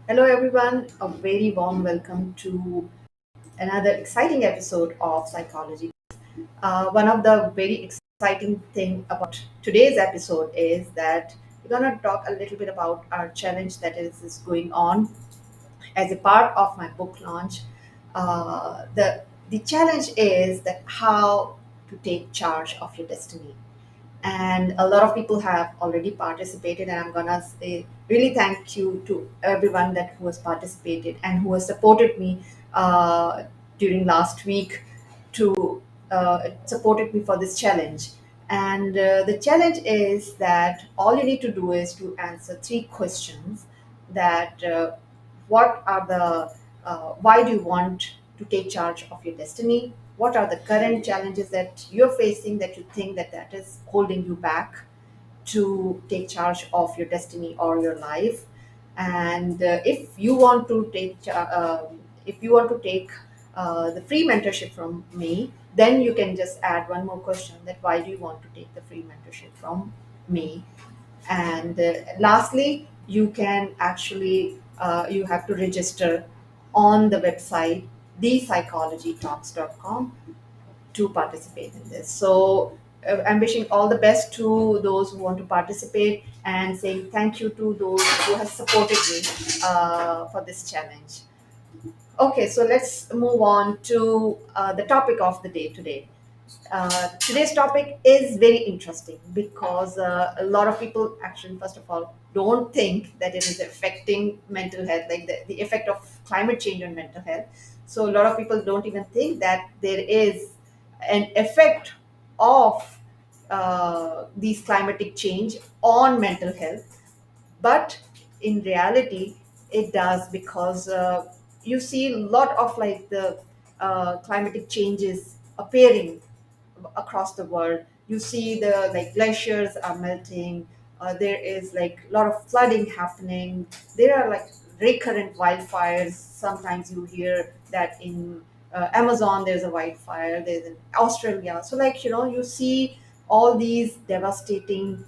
Hello, everyone. A very warm welcome to another exciting episode of Psychology. One of the very exciting thing about today's episode is that we're going to talk a little bit about our challenge that is going on as a part of my book launch. The challenge is that how to take charge of your destiny, and a lot of people have already participated, and I'm gonna say really thank you to everyone that who has participated and who has supported me during last week to supported me for this challenge. And the challenge is that all you need to do is to answer three questions that what are the why do you want to take charge of your destiny, what are the current challenges that you're facing that you think that is holding you back to take charge of your destiny or your life. And if you want to take the free mentorship from me, then you can just add one more question, that why do you want to take the free mentorship from me. And lastly, you can actually you have to register on the website thepsychologytalks.com to participate in this. So I'm wishing all the best to those who want to participate, and saying thank you to those who have supported me for this challenge. Okay, so let's move on to the topic of the day today. Today's topic is very interesting because a lot of people actually, first of all, don't think that it is affecting mental health, like the effect of climate change on mental health. So a lot of people don't even think that there is an effect of these climatic change on mental health. But in reality it does, because you see a lot of like the climatic changes appearing across the world. You see the like glaciers are melting. There is like a lot of flooding happening. There are like recurrent wildfires. Sometimes you hear that in Amazon there's a wildfire, there's in Australia. So like, you see all these devastating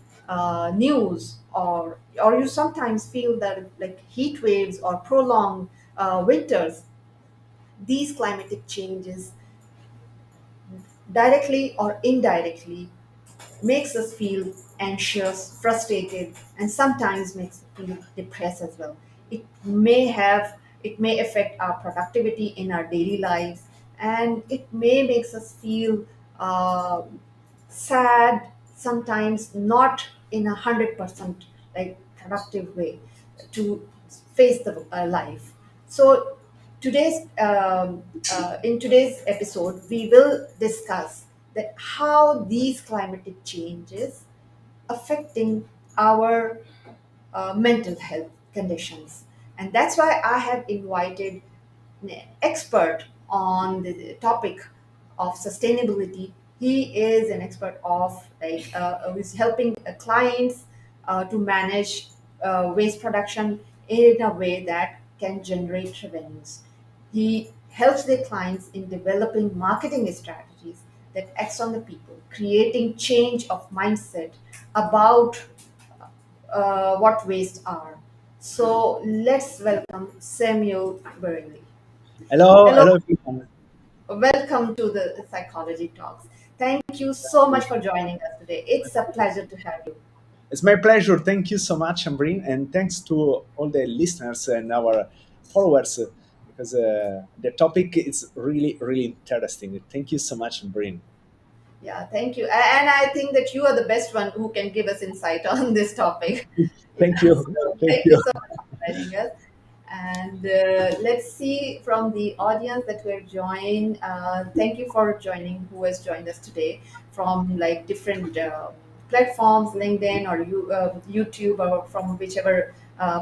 news, or you sometimes feel that like heat waves or prolonged winters. These climatic changes directly or indirectly makes us feel anxious, frustrated, and sometimes makes us feel depressed as well. It may affect our productivity in our daily lives, and it may makes us feel uh, sad, sometimes not in 100% like productive way to face the life. So in today's episode we will discuss that how these climatic changes affecting our mental health conditions. And that's why I have invited an expert on the topic of sustainability. He is an expert of like who is helping clients to manage waste production in a way that can generate revenues. He helps their clients in developing marketing strategies that acts on the people, creating change of mindset about what waste are. So let's welcome Samuel Barrili. Hello, Hello, hello everyone. welcome to the Psychology Talks. Thank you so much for joining us today. It's a pleasure to have you. It's my pleasure. Thank you so much, Ambrin, and thanks to all the listeners and our followers because the topic is really, really interesting. Thank you so much, Ambrin. Yeah, thank you. And I think that you are the best one who can give us insight on this topic. Thank Yeah, you, so thank thank you you. so much for joining us. And let's see from the audience that we're joined. Thank you for joining, who has joined us today from like different platforms, LinkedIn or YouTube, or from whichever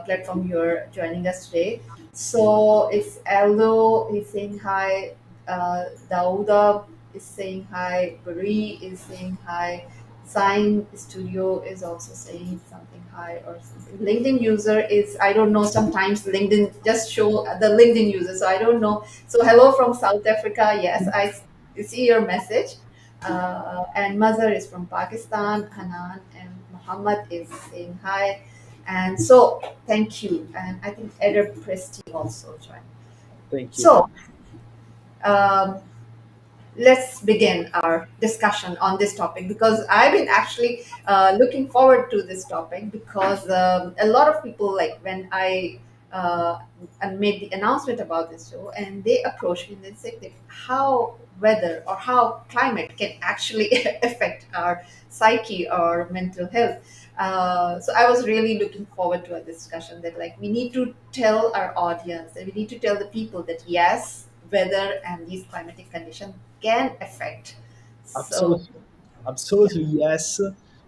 platform you're joining us today. So it's Aldo, he's saying hi. Dauda is saying hi. Bari is saying hi. Sign Studio is also saying something hi or something. LinkedIn user is, I don't know, sometimes LinkedIn just show the LinkedIn user, so I don't know. So hello from South Africa. Yes, I see your message. And Mazhar is from Pakistan. Hanan and Muhammad is saying hi. And so, thank you. And I think Eder Presti also joined. Thank you. So, um, let's begin our discussion on this topic, because I've been actually looking forward to this topic, because a lot of people, like when I and made the announcement about this show, and they approached me and they said that how weather or how climate can actually affect our psyche or mental health. So I was really looking forward to a discussion that, like, we need to tell our audience and we need to tell the people that yes, weather and these climatic conditions can affect. So Absolutely, yeah, absolutely yes,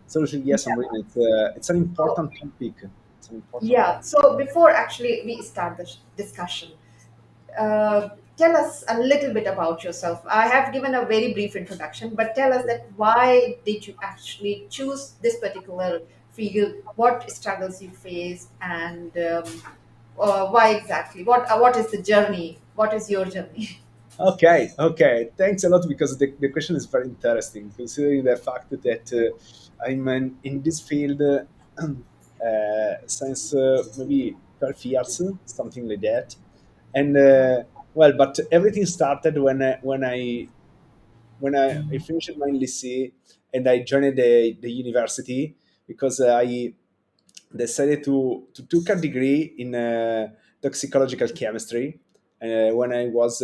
absolutely yes. I'm yeah. reading it. It's an So, important topic. It's an important yeah. topic. So before actually we start the discussion, tell us a little bit about yourself. I have given a very brief introduction, but tell us that why did you actually choose this particular field? What struggles you faced, and why exactly? What is the journey? What is your journey? Okay, okay. Thanks a lot because the question is very interesting, considering the fact that I'm in this field since maybe 12 years, something like that. And well, but everything started when I finished my lycée and I joined the university because I decided to took a degree in toxicological chemistry when I was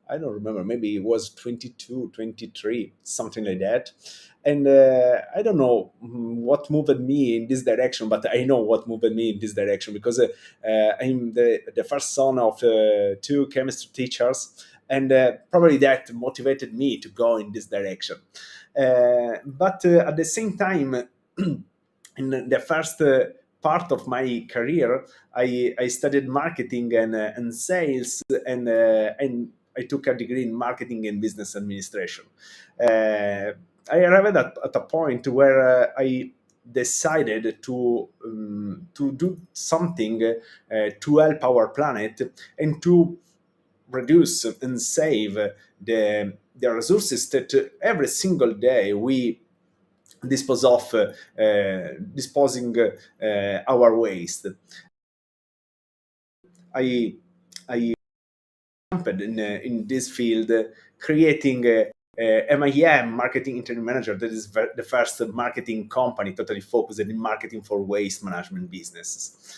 I don't remember, maybe it was 22, 23, something like that. And I don't know what moved me in this direction, but I know what moved me in this direction because I'm the first son of two chemistry teachers, and probably that motivated me to go in this direction. But at the same time, in the first part of my career, I studied marketing and sales, and I took a degree in marketing and business administration. Uh, I arrived at a point where I decided to do something to help our planet and to reduce and save the resources that every single day we dispose of disposing our waste. I jumped in this field, creating MIM, Marketing Interim Manager, that is the first marketing company totally focused in marketing for waste management businesses.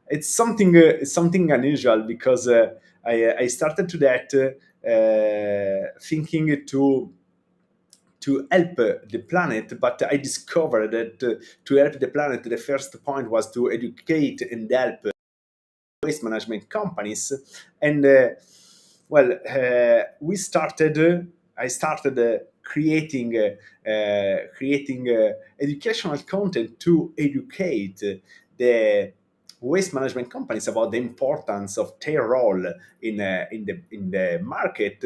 It's something unusual because I started to that thinking to help the planet, but I discovered that to help the planet, the first point was to educate and help waste management companies. And well, we started. I started creating educational content to educate the waste management companies about the importance of their role in the market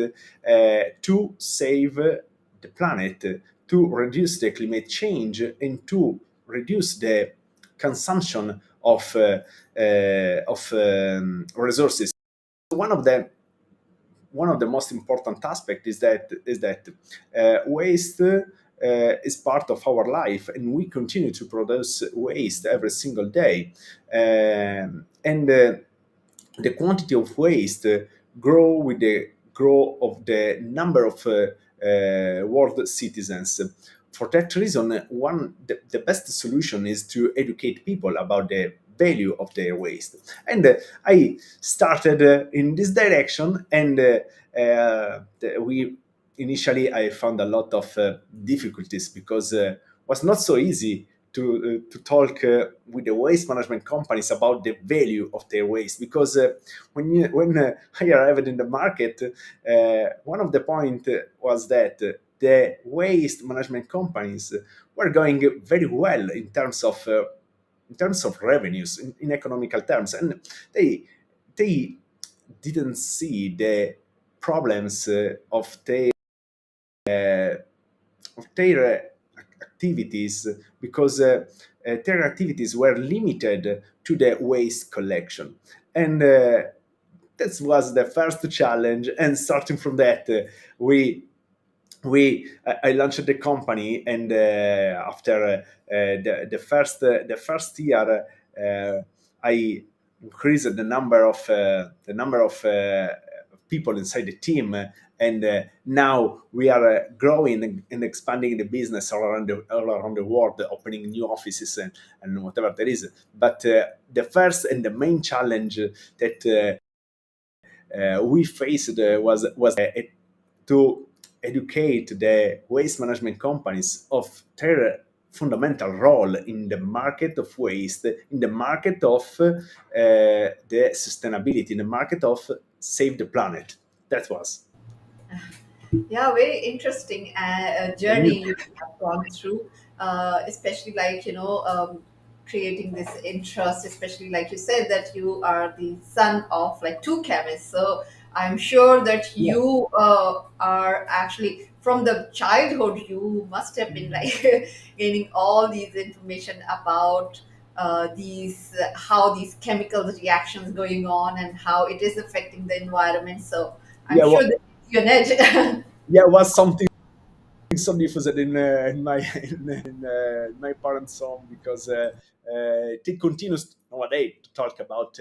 to save the planet, to reduce the climate change, and to reduce the consumption of resources. One of the most important aspects is that waste is part of our life, and we continue to produce waste every single day. And the quantity of waste grow with the grow of the number of world citizens. For that reason, the best solution is to educate people about the value of their waste. And I started in this direction, and we initially I found a lot of difficulties because it was not so easy to talk with the waste management companies about the value of their waste, because when I arrived in the market, one of the point was that the waste management companies were going very well in terms of revenues, in economical terms, and they didn't see the problems of their activities, because their activities were limited to the waste collection. And that was the first challenge, and starting from that, we I launched the company, and after the first year, I increased the number of people inside the team, and now we are growing and expanding the business all around the world, opening new offices and whatever there is. But the first and the main challenge that we faced was to educate the waste management companies of their fundamental role in the market of waste, in the market of the sustainability, in the market of save the planet. That was Yeah, very interesting new. journey you have gone through, especially like creating this interest, especially like you said that you are the son of like two chemists. So I'm sure that Yeah, you are actually from the childhood you must have been like gaining all these information about these how these chemical reactions going on and how it is affecting the environment. So I'm yeah, sure that gives you an edge. yeah, was something so diffused in my parents' home because they continues nowadays to talk about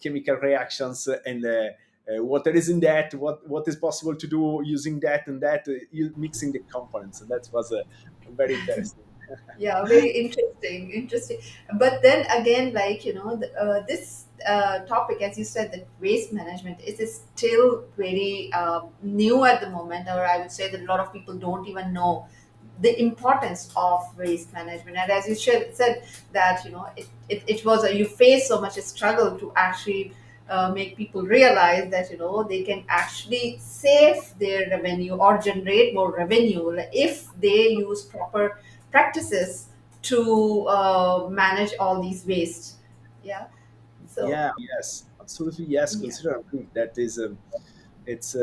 chemical reactions and what there is in that, what is possible to do using that and that, mixing the components, and that was very interesting. Yeah, very interesting, interesting. But then again, like this topic, as you said, that waste management is still very new at the moment, or I would say that a lot of people don't even know the importance of waste management. And as you said that it was you face so much struggle to actually make people realize that they can actually save their revenue or generate more revenue if they use proper practices to manage all these waste. Yeah. So Yeah, yes, absolutely, yes. yeah, Consider that is it's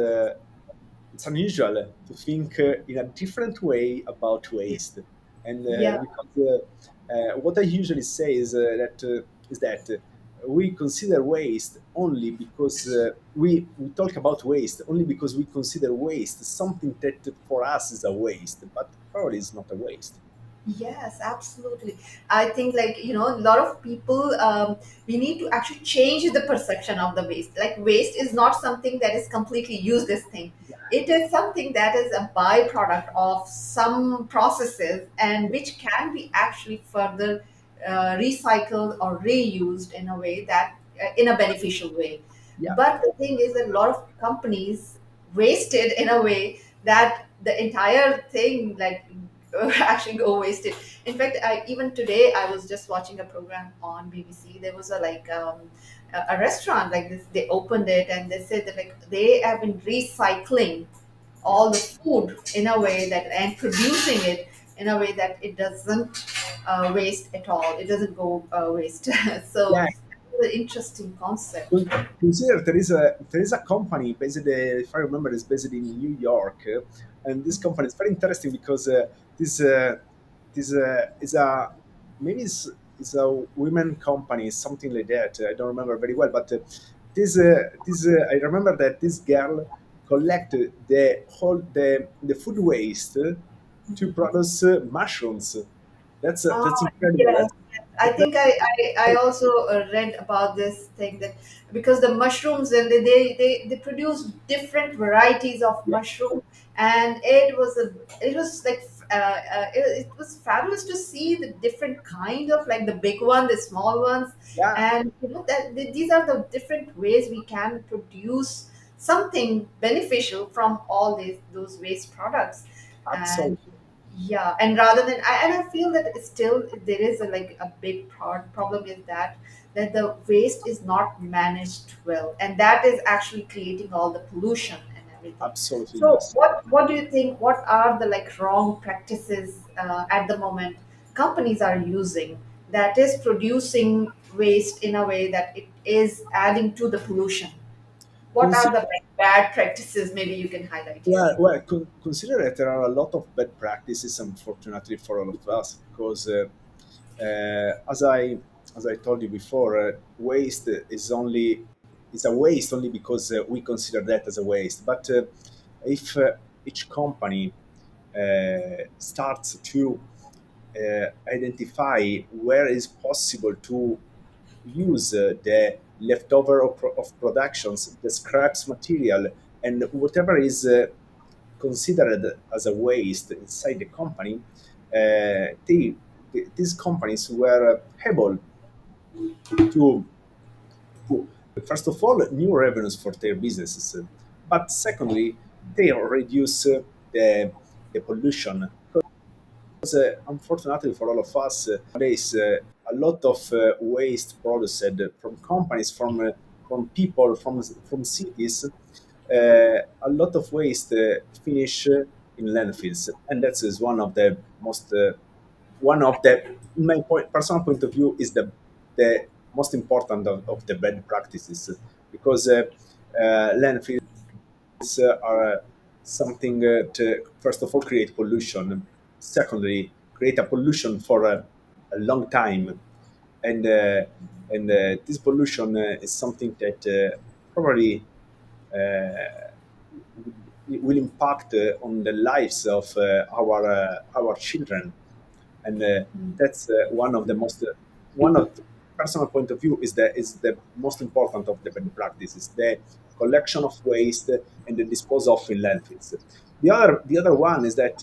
it's unusual to think in a different way about waste, and yeah. because what I usually say is that we consider waste only because we talk about waste only because we consider waste something that for us is a waste, but probably is not a waste. Yes, absolutely. I think like a lot of people we need to actually change the perception of the waste. Like waste is not something that is completely useless thing. Yeah, It is something that is a byproduct of some processes and which can be actually further recycled or reused in a way that in a beneficial way. yeah, But the thing is that a lot of companies wasted in a way that the entire thing like actually go wasted. In fact, even today I was just watching a program on BBC. There was a like a restaurant like this. They opened it and they said that like they have been recycling yeah, all the food in a way that and producing it in a way that it doesn't waste at all. It doesn't go waste. So yeah. it's an interesting concept. Consider there is a company based, if I remember, is based in New York, and this company is very interesting because this is a maybe it's a women company, something like that. I don't remember very well, but I remember that this girl collected the food waste to produce mushrooms. That's Ah, incredible. yes, yes. I think I also read about this thing that because the mushrooms and they produce different varieties of Yeah, mushroom and it was like it was fabulous to see the different kind of like the big one, the small ones, yeah, and these are the different ways we can produce something beneficial from all these those waste products. And absolutely. yeah, and rather than I feel that it's still there is a like a big problem is that the waste is not managed well, and that is actually creating all the pollution and everything. Absolutely, So yes. what do you think, what are the like wrong practices at the moment companies are using that is producing waste in a way that it is adding to the pollution? What are the like, bad practices maybe you can highlight here? Well, consider that there are a lot of bad practices, unfortunately, for all of us, because as I told you before, waste is a waste only because we consider that as a waste. But if each company starts to identify where is possible to use the leftover of productions, the scraps material, and whatever is considered as a waste inside the company, these companies were able to, to, first of all, new revenues for their businesses, but secondly, they reduce the pollution. Because unfortunately for all of us, nowadays a lot of waste produced from companies, from people, from cities, a lot of waste finish in landfills, and that is one of the, in my personal point of view, is the most important of the bad practices, because landfills are something to, first of all, create pollution. Secondly, create a pollution for a long time, and this pollution is something that probably will impact on the lives of our children, and that's one of the most one of personal point of view is the most important of the bad practices, the collection of waste and the disposal of in landfills. The other one is that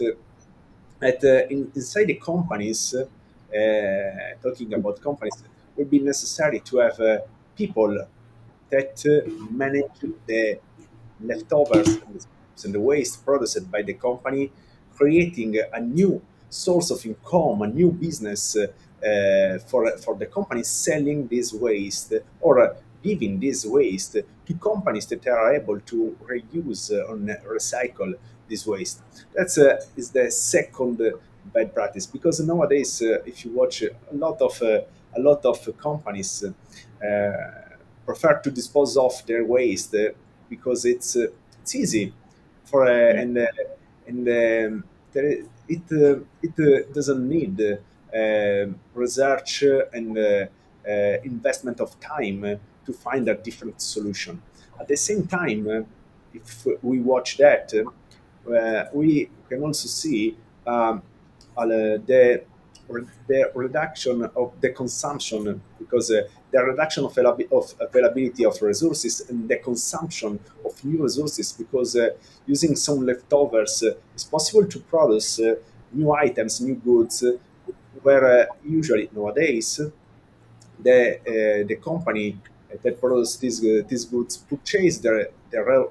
inside the companies, talking about companies, it will be necessary to have people that manage the leftovers and the scraps and the waste produced by the company, creating a new source of income, a new business for the company, selling this waste or giving this waste to companies that are able to reuse and recycle this waste. That's is the second bad practice, because nowadays, if you watch a lot of companies prefer to dispose of their waste because it's easy for Yeah. and it doesn't need research and investment of time to find a different solution. At the same time, if we watch that, we can also see the reduction of the consumption, because the reduction of availability of resources and the consumption of new resources, because using some leftovers it's possible to produce new items, new goods, where usually nowadays the company that produce these goods purchase the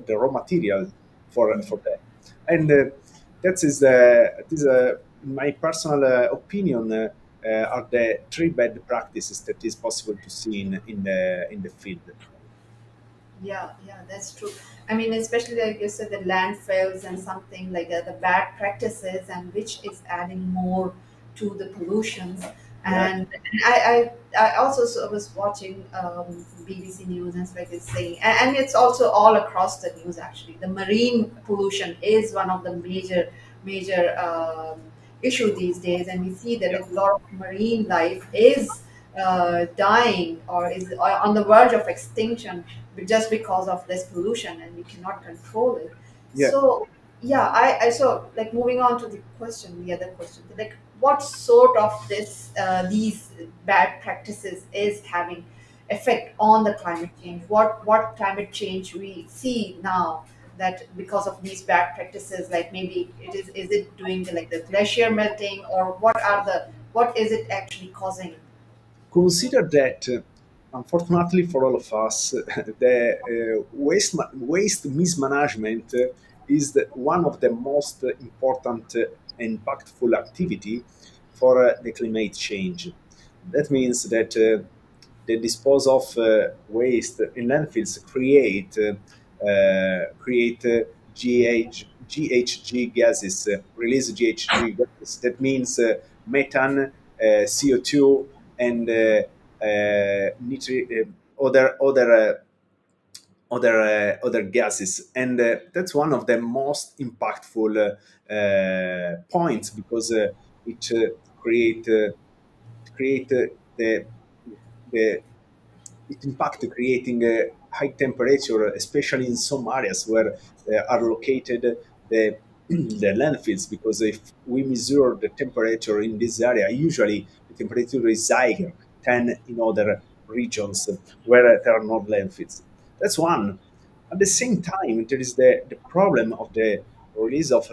raw material for that, and that is this in my personal opinion are the three bad practices that is possible to see in the field. Yeah, yeah, that's true. I mean, especially like you said, the landfills and something like the bad practices, and which is adding more to the pollutions. Yeah, And I also was watching BBC News and like it's saying, and it's also all across the news actually. The marine pollution is one of the major issue these days, and we see that yeah, a lot of marine life is dying or is on the verge of extinction just because of this pollution, and we cannot control it. yeah. So yeah, I so like moving on to the other question, like what sort of these bad practices is having effect on the climate change? What climate change we see now, that because of these bad practices, like maybe is it doing like the glacier melting, or what is it actually causing? Consider that, unfortunately for all of us, the waste mismanagement is one of the most important and impactful activity for the climate change. That means that the dispose of waste in landfills create GHG gases, release GHG gases. That means methane, CO2, and other gases, and that's one of the most impactful points, because it create the it impact creating a high temperature, especially in some areas where are located the the landfills, because if we measure the temperature in this area, usually the temperature is higher than in other regions where there are not landfills. That's one. At the same time, there is the problem of the release of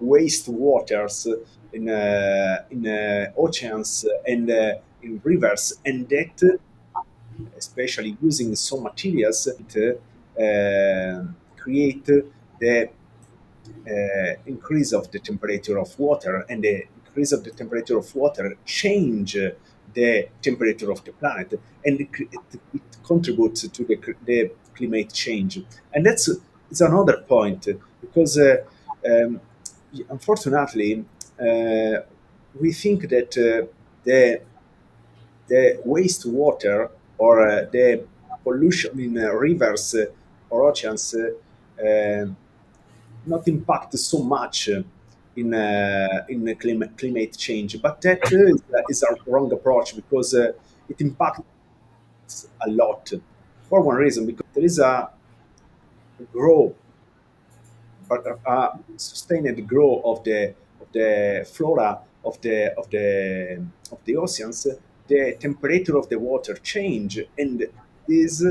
wastewaters in oceans and in rivers, and that, especially using some materials, create the increase of the temperature of water, and the increase of the temperature of water change the temperature of the planet, and it contributes to the climate change. And that's it's another point, because um, unfortunately, uh, we think that the wastewater, or the pollution in rivers or oceans not impact so much in climate change. But that is a wrong approach, because it impacts a lot, for one reason, because there is a growth, a sustained growth of the flora of the oceans. The temperature of the water change, and this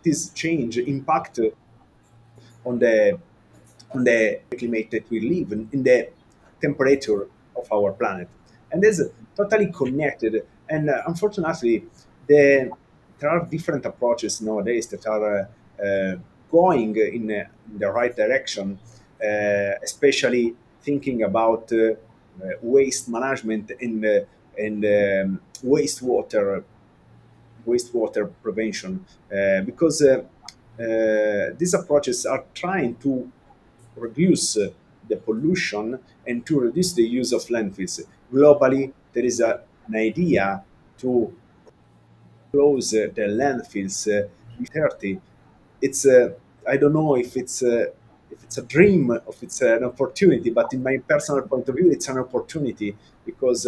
this change impact on the climate that we live in the temperature of our planet. And it's totally connected. And unfortunately, the, there are different approaches nowadays that are going in the right direction, especially thinking about waste management and wastewater prevention, because these approaches are trying to reduce the pollution and to reduce the use of landfills. Globally, there is an idea to close the landfills before 30. It's I don't know if it's a dream, if it's an opportunity, but in my personal point of view, it's an opportunity, because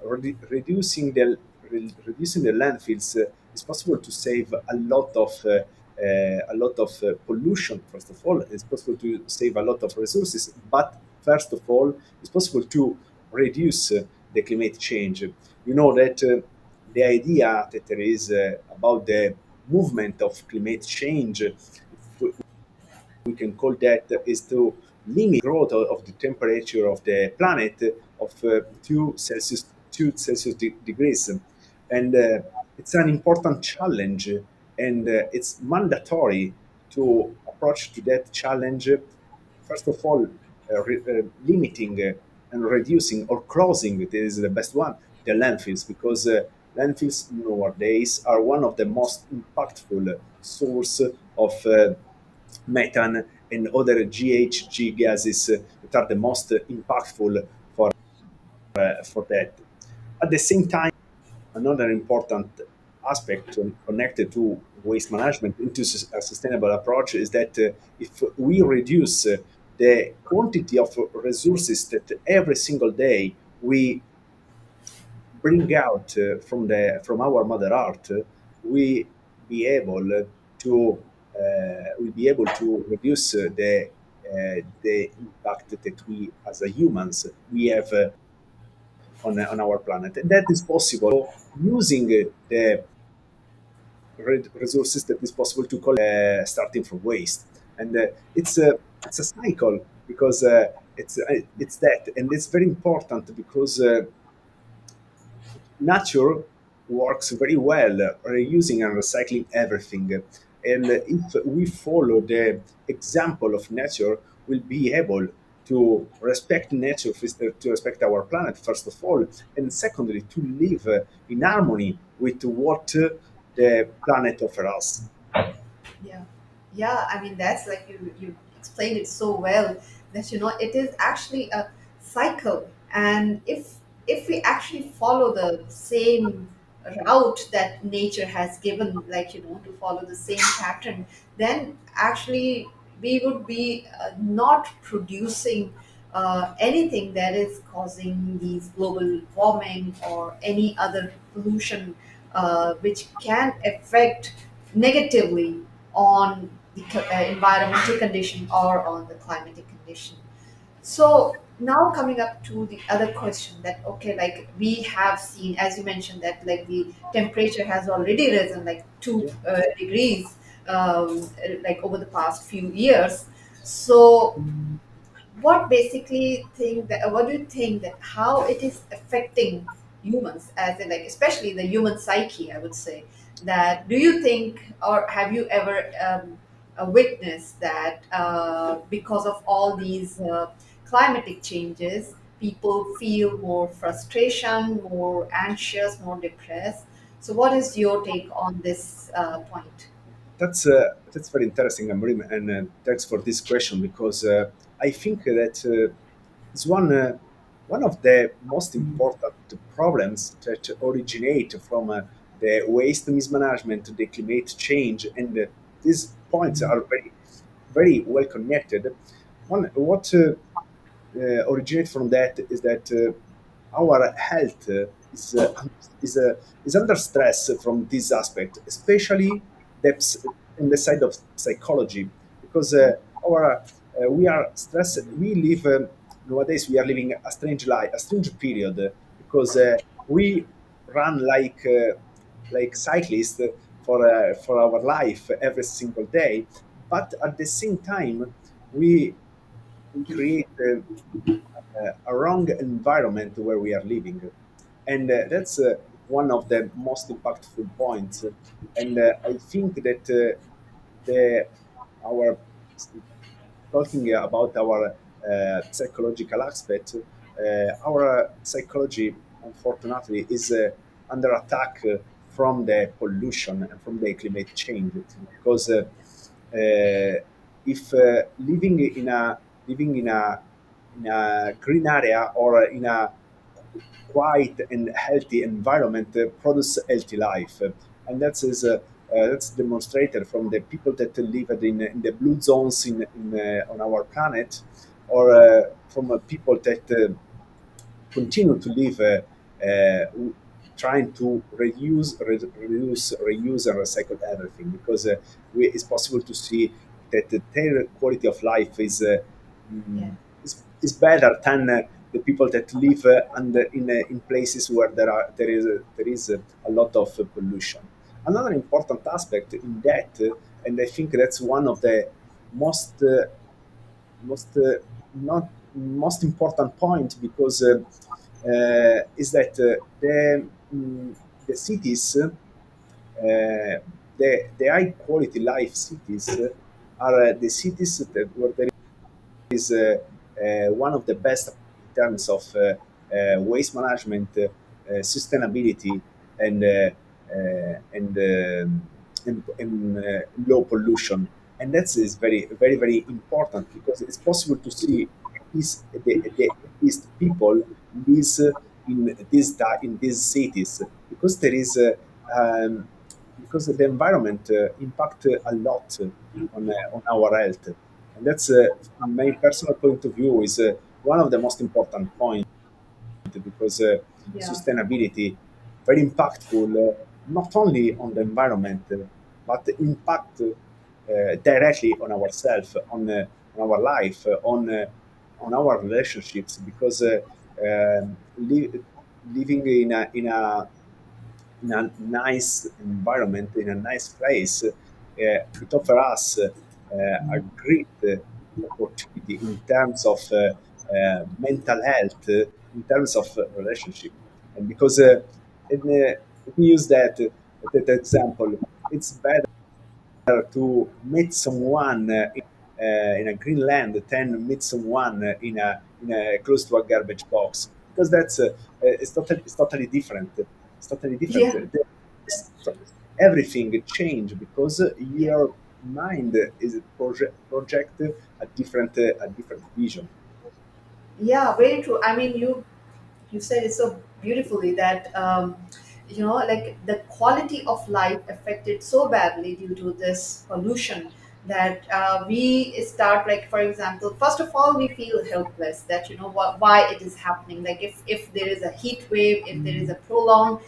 reducing the landfills is possible to save a lot of pollution. First of all, it's possible to save a lot of resources, but first of all, it's possible to reduce the climate change. You know that the idea that there is about the movement of climate change, if we can call that, is to limit growth of the temperature of the planet of 2 degrees. And it's an important challenge, and it's mandatory to approach to that challenge. First of all, limiting and reducing or closing, this is the best one, the landfills, because landfills nowadays are one of the most impactful source of methane and other GHG gases that are the most impactful for that. At the same time, another important aspect connected to waste management into a sustainable approach is that if we reduce the quantity of resources that every single day we bring out from our mother earth, we be able to we'll be able to reduce the impact that we as a humans we have on our planet. And that is possible using the resources that is possible to collect, starting from waste. And it's a cycle, because it's that, and it's very important, because nature works very well, reusing and recycling everything. And if we follow the example of nature, we'll be able to respect nature, to respect our planet, first of all, and secondly, to live in harmony with what the planet offers us. Yeah, yeah. I mean, that's like you explained it so well that it is actually a cycle, and if we actually follow the same route that nature has given, like to follow the same pattern, then actually we would be not producing anything that is causing these global warming or any other pollution which can affect negatively on the environmental condition or on the climatic condition. So now coming up to the other question that okay, like we have seen, as you mentioned, that like the temperature has already risen like two Yeah. degrees, like over the past few years. So what do you think that how it is affecting humans as in like especially the human psyche, I would say, that do you think or have you ever witnessed that because of all these climatic changes people feel more frustration, more anxious, more depressed? So what is your take on this point? That's very interesting, Amrim, and thanks for this question because I think that it's one of the most important problems that originate from the waste mismanagement, the climate change, and these points are very well connected. What originate from that is that our health is under stress from this aspect, especially in the side of psychology, because our we are stressed. We live nowadays. We are living a strange life, a strange period, because we run like cyclists for our life every single day, but at the same time we create a wrong environment where we are living, and that's one of the most impactful points. And I think that the our talking about our psychological aspect, our psychology, unfortunately, is under attack from the pollution and from the climate change. Because if living in a green area or in a quiet and healthy environment produce healthy life. And that's demonstrated from the people that live in the blue zones on our planet, or from people that continue to live trying to reuse, and recycle everything, because it's possible to see that their quality of life Yeah. mm, is better than the people that live in places where there is a lot of pollution. Another important aspect in that, and I think that's one of the most most not most important point, because is that the cities, the high quality life cities, are the cities that where there is one of the best in terms of waste management, sustainability, and low pollution. And that is very important, because it's possible to see these people live in these cities, because there is um, because the environment impact a lot on our health. And that's in my personal point of view is one of the most important points, because Yeah. sustainability very impactful, not only on the environment, but impact directly on ourselves, on our life, on our relationships, because living in a nice environment, in a nice place, it offers us a great opportunity in terms of mental health, in terms of relationship. And because if we use that example, it's better to meet someone in a green land than meet someone in a close to a garbage box, because it's totally different. It's totally different. Yeah. It's- Everything change, because Yeah. your mind is project a different vision. Yeah, very true. I mean, you said it so beautifully that like the quality of life affected so badly due to this pollution that we start like for example, first of all we feel helpless that why it is happening, like if there is a heat wave, if there is a prolonged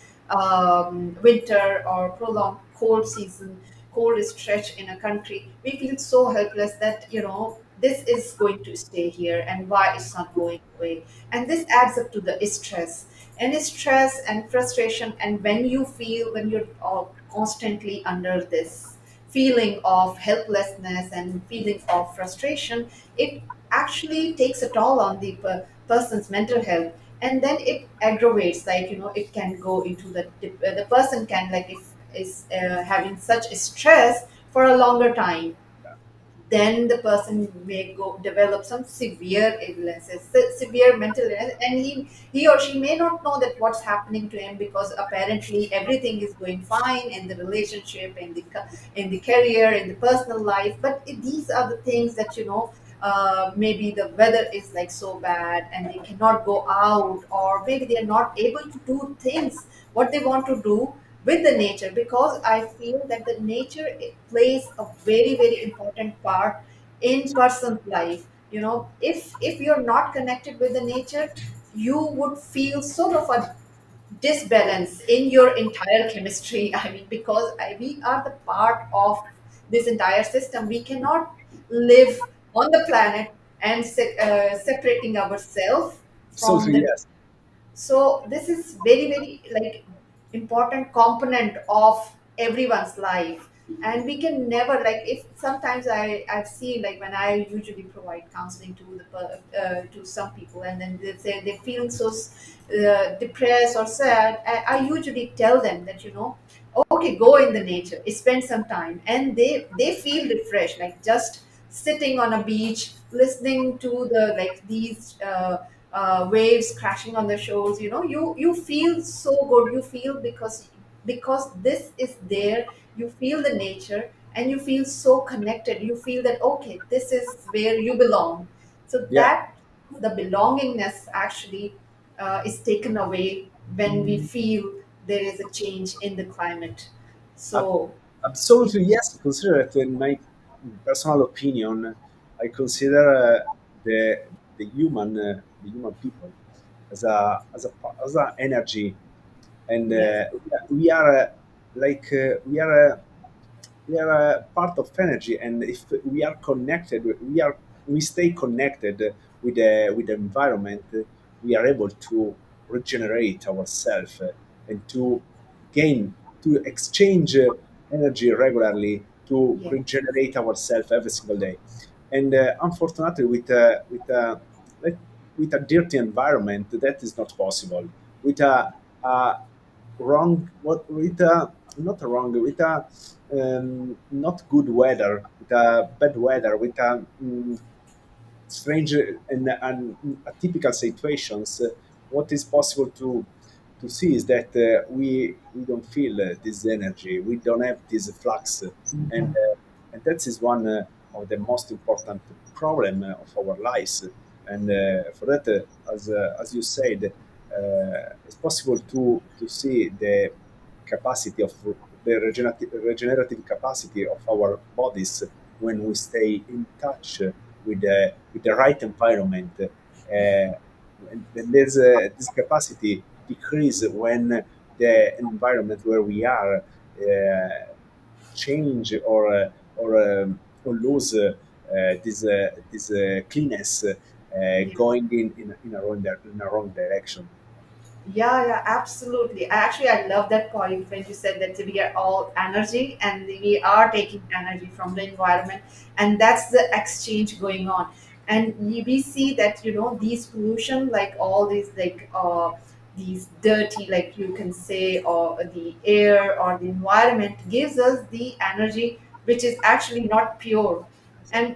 winter or prolonged cold season, cold stretch in a country, we feel so helpless that, this is going to stay here and why it's not going away. And this adds up to the stress. And stress and frustration. And when you're constantly under this feeling of helplessness and feeling of frustration, it actually takes a toll on the person's mental health. And then it aggravates, like, it can go into the person can, like, if is having such stress for a longer time, then the person may go develop some severe illnesses, severe mental illness, and he or she may not know that what's happening to him, because apparently everything is going fine in the relationship, in the career, in the personal life. But these are the things that, maybe the weather is like so bad and they cannot go out, or maybe they are not able to do things what they want to do with the nature, because I feel that the nature, it plays a very, very important part in person's life. If you're not connected with the nature, you would feel sort of a disbalance in your entire chemistry. I mean, because we are the part of this entire system. We cannot live on the planet and separating ourselves from Absolutely the. yes. So this is very, very, like, important component of everyone's life. And we can never, like, if sometimes I've seen, like, when I usually provide counseling to to some people, and then they say they're feeling so depressed or sad, I usually tell them that, okay, go in the nature, spend some time, and they feel refreshed, like just sitting on a beach, listening to the, like, these waves crashing on the shores. You feel so good. You feel, because this is there. You feel the nature, and you feel so connected. You feel that, okay, this is where you belong. So Yeah. that the belongingness actually is taken away when we feel there is a change in the climate. Ab- So Absolutely yes. Consider it, in my personal opinion, I consider the human people as a energy, and yes, we are we are a part of energy, and if we are connected, we stay connected with the environment. We are able to regenerate ourselves, and to gain to exchange energy regularly to yes, regenerate ourselves every single day. And unfortunately, like, with a dirty environment, that is not possible. With a wrong what with a not wrong with a not good weather, with a bad weather, with a strange and atypical situations, what is possible to see is that we don't feel this energy, we don't have this flux, and that is one of the most important problem of our lives. And for that, as you said, it's possible to see the capacity of the regenerative capacity of our bodies when we stay in touch with the right environment. And there's this capacity decrease when the environment where we are change or lose this cleanness, yes. going in a wrong direction. Yeah, yeah, absolutely. I love that point when you said that we are all energy and we are taking energy from the environment, and that's the exchange going on. And we see that, these pollution, like all these, like, these dirty, like, you can say, or the air or the environment gives us the energy which is actually not pure. And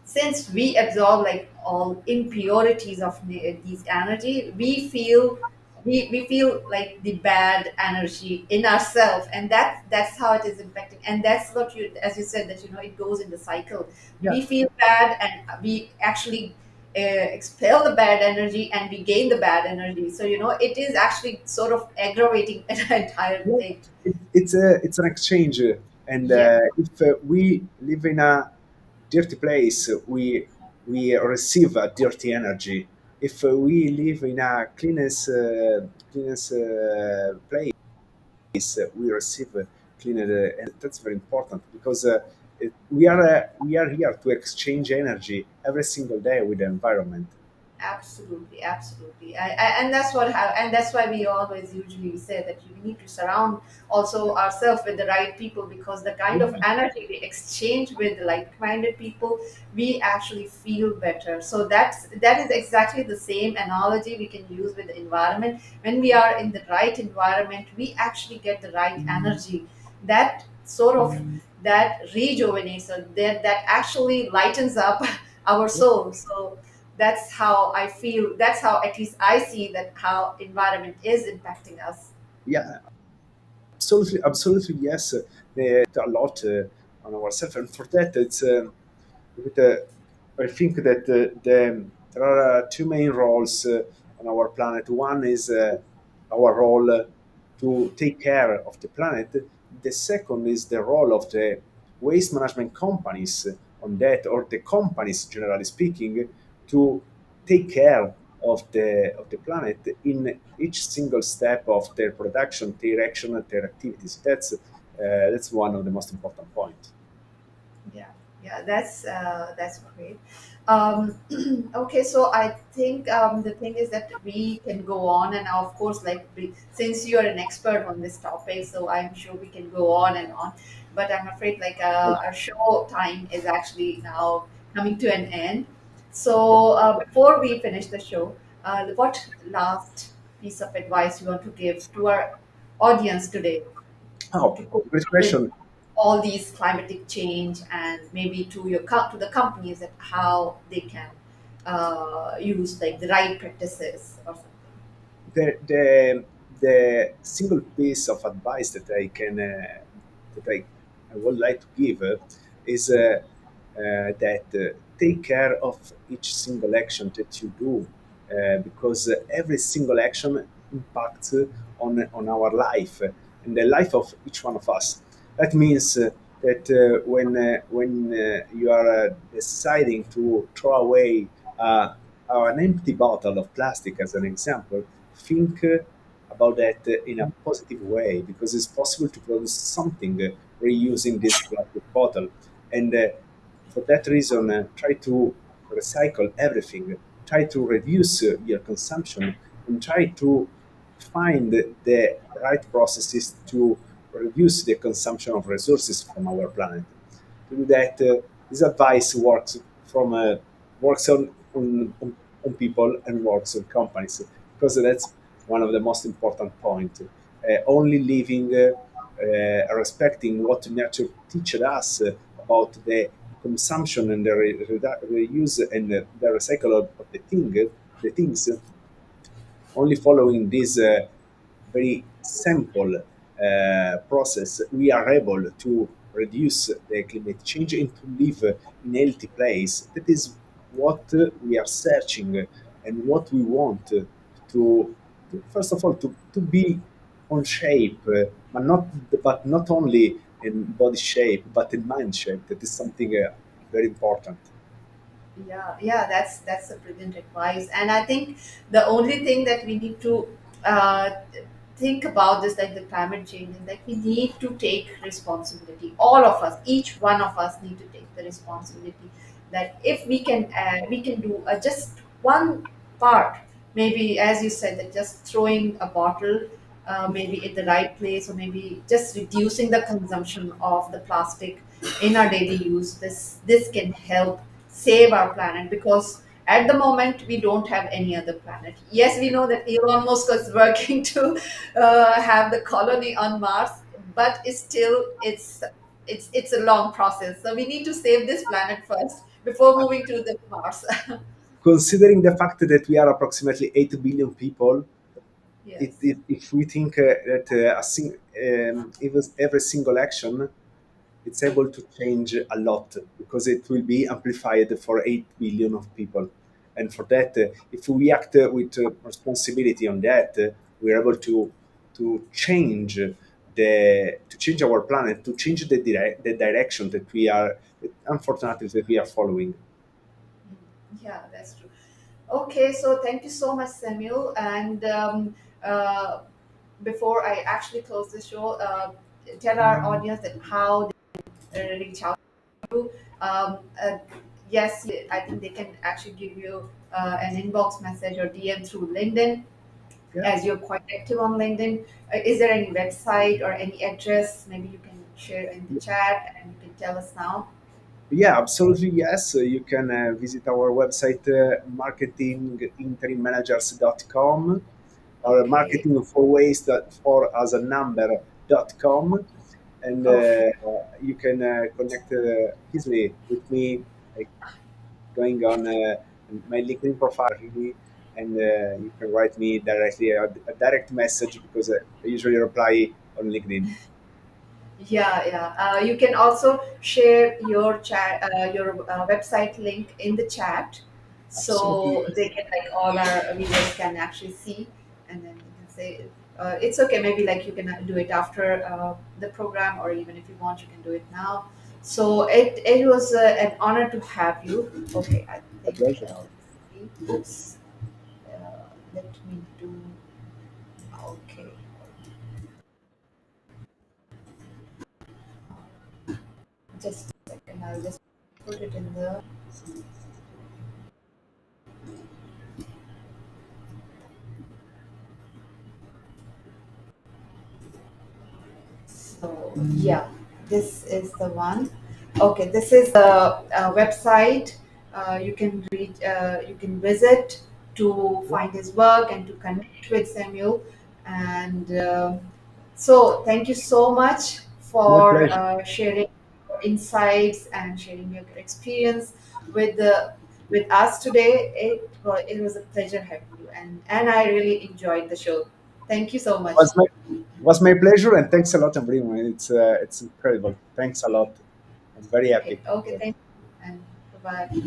since we absorb, like, all impurities of these energy, we feel like the bad energy in ourselves, and that's how it is impacting. And that's what you, as you said, that, it goes in the cycle. Yeah. We feel bad, and we actually expel the bad energy, and we gain the bad energy. So, it is actually sort of aggravating an entire Yeah, thing. it's an exchange, and Yeah. if we live in a dirty place, we receive a dirty energy. If we live in a cleanest place, we receive cleaner, and that's very important because we are here to exchange energy every single day with the environment. Absolutely, absolutely, and that's and that's why we always usually say that you need to surround also ourselves with the right people, because the kind of energy we exchange with like-minded people, we actually feel better. So that is exactly the same analogy we can use with the environment. When we are in the right environment, we actually get the right energy. That sort of that rejuvenates us. That actually lightens up our soul. So that's how I feel. That's how at least I see that how environment is impacting us. Yeah, absolutely, absolutely, yes. A lot on ourselves, and for that, it's with, I think that there are two main roles on our planet. One is our role to take care of the planet. The second is the role of the waste management companies on that, or the companies, generally speaking, to take care of the planet in each single step of their production, their action, and their activities. That's one of the most important points. Yeah, yeah, that's great. Okay, so I think the thing is that we can go on, and of course, since you are an expert on this topic, so I'm sure we can go on and on. But I'm afraid our show time is actually now coming to an end. So before we finish the show, what last piece of advice you want to give to our audience today Oh, to cope great with question. all these climatic change, and maybe to to the companies that how they can use like the right practices or something. The single piece of advice that I can that I would like to give is that take care of each single action that you do, because every single action impacts on our life and the life of each one of us. That means that when you are deciding to throw away uh, an empty bottle of plastic, as an example, think about that in a positive way, because it's possible to produce something reusing this plastic bottle. And for that reason, try to recycle everything, try to reduce your consumption, and try to find the right processes to reduce the consumption of resources from our planet. To do that, this advice from works on people and works on companies, because that's one of the most important points. Only living, respecting what nature teaches us about the consumption and the reuse and the recycle of the things, only following this very simple process, we are able to reduce the climate change and to live in a healthy place. That is what we are searching and what we want first of all, to be on shape, but not only in body shape, but in mind shape. That is something very important. Yeah, yeah, that's a brilliant advice. And I think the only thing that we need to uh, think about this, like the climate change, is that we need to take responsibility. All of us, each one of us, need to take the responsibility. That if we can do just one part. Maybe, as you said, that just throwing a bottle, maybe in the right place, or maybe just reducing the consumption of the plastic in our daily use. This can help save our planet, because at the moment we don't have any other planet. Yes, we know that Elon Musk is working to have the colony on Mars, but it's a long process. So we need to save this planet first before moving to the Mars. Considering the fact that we are approximately 8 billion people, Yes. if we think that even every single action, it's able to change a lot, because it will be amplified for 8 billion of people. And for that, if we act with responsibility on that, we're able to change to change our planet, to change the direction that we are, unfortunately, that we are following. Yeah, that's true. Okay, so thank you so much, Samuel. And uh, before I actually close the show, tell our audience that how they reach out to you. Yes, I think they can actually give you an inbox message or DM through LinkedIn, Yeah. as you're quite active on LinkedIn. Is there any website or any address? Maybe you can share in the chat and you can tell us now. Yeah, absolutely. Yes, you can visit our website, marketinginterimmanagers.com, or Okay. marketing for waste for as a number.com, and Okay. you can connect easily with me, like going on my LinkedIn profile, really, and you can write me directly a direct message because I usually reply on LinkedIn. Yeah, yeah. You can also share your chat, your website link in the chat, Absolutely, so yes. they can, like, all our viewers can actually see, and then you can say it's okay. Maybe like you can do it after the program, or even if you want, you can do it now. So it was an honor to have you. Okay, I A think. pleasure. Oops. Let me do. Okay, just a second. I'll just put it in the. So yeah, this is the one. Okay, this is the website. You can read, you can visit to Yeah, find his work and to connect with Samuel. And so, thank you so much my for pleasure. sharing your insights and sharing your experience with the with us today. It was a pleasure having you, and I really enjoyed the show. Thank you so much. Was my pleasure, and thanks a lot, Ambrino. It's incredible. Thanks a lot. I'm very Okay, happy. okay, thank you, and bye bye.